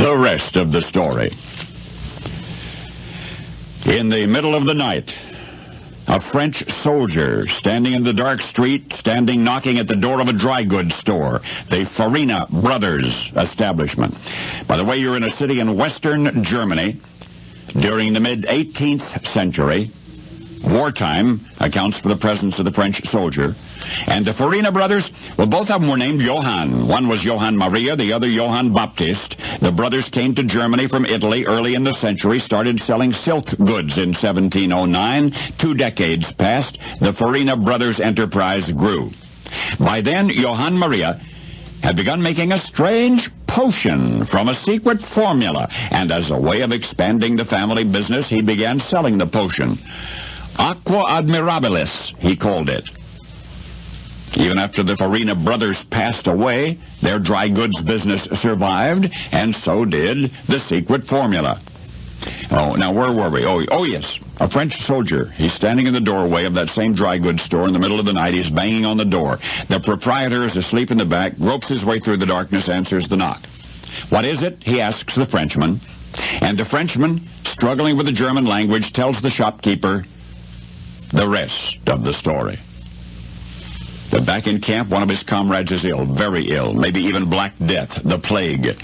The rest of the story. In the middle of the night, a French soldier standing in the dark street, knocking at the door of a dry goods store, the Farina Brothers establishment. By the way, you're in a city in western Germany during the mid-18th century. Wartime accounts for the presence of the French soldier. And the Farina brothers, well, both of them were named Johann. One was Johann Maria, the other Johann Baptist. The brothers came to Germany from Italy early in the century, started selling silk goods in 1709. 2 decades passed. The Farina brothers' enterprise grew. By then, Johann Maria had begun making a strange potion from a secret formula, and as a way of expanding the family business, he began selling the potion. Aqua Admirabilis, he called it. Even after the Farina brothers passed away, their dry goods business survived, and so did the secret formula. Oh, now where were we? Oh, yes, a French soldier. He's standing in the doorway of that same dry goods store in the middle of the night. He's banging on the door. The proprietor is asleep in the back, gropes his way through the darkness, answers the knock. What is it? He asks the Frenchman. And the Frenchman, struggling with the German language, tells the shopkeeper the rest of the story. That back in camp, one of his comrades is ill, very ill, maybe even Black Death, the plague.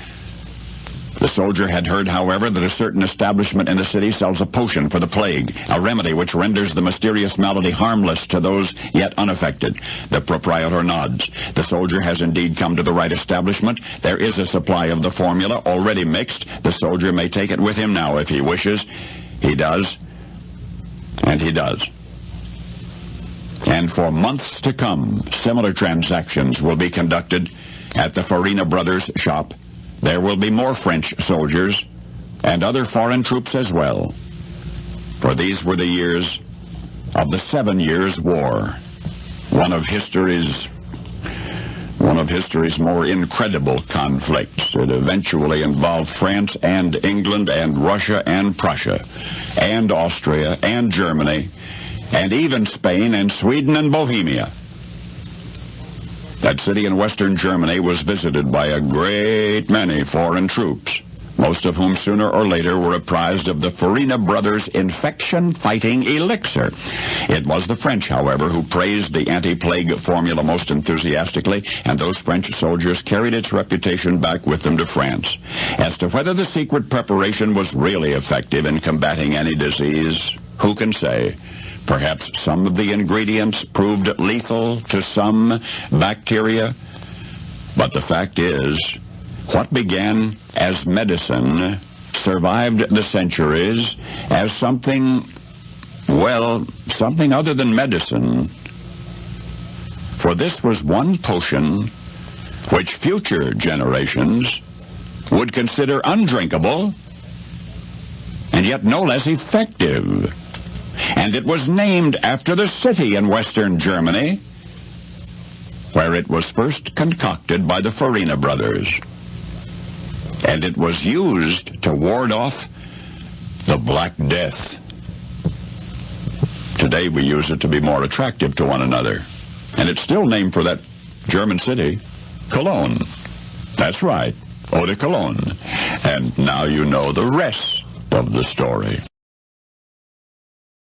The soldier had heard, however, that a certain establishment in the city sells a potion for the plague, a remedy which renders the mysterious malady harmless to those yet unaffected. The proprietor nods. The soldier has indeed come to the right establishment. There is a supply of the formula already mixed. The soldier may take it with him now if he wishes. He does, and he does. And for months to come, similar transactions will be conducted at the Farina brothers' shop. There will be more French soldiers and other foreign troops as well. For these were the years of the 7 Years' War, one of history's more incredible conflicts. It eventually involved France and England and Russia and Prussia and Austria and Germany and even Spain and Sweden and Bohemia. That city in western Germany was visited by a great many foreign troops, most of whom sooner or later were apprised of the Farina brothers' infection-fighting elixir. It was the French, however, who praised the anti-plague formula most enthusiastically, and those French soldiers carried its reputation back with them to France. As to whether the secret preparation was really effective in combating any disease, who can say? Perhaps some of the ingredients proved lethal to some bacteria. But the fact is, what began as medicine survived the centuries as something other than medicine. For this was one potion which future generations would consider undrinkable and yet no less effective. And it was named after the city in western Germany where it was first concocted by the Farina brothers. And it was used to ward off the Black Death. Today we use it to be more attractive to one another. And it's still named for that German city, Cologne. That's right, Eau de Cologne. And now you know the rest of the story.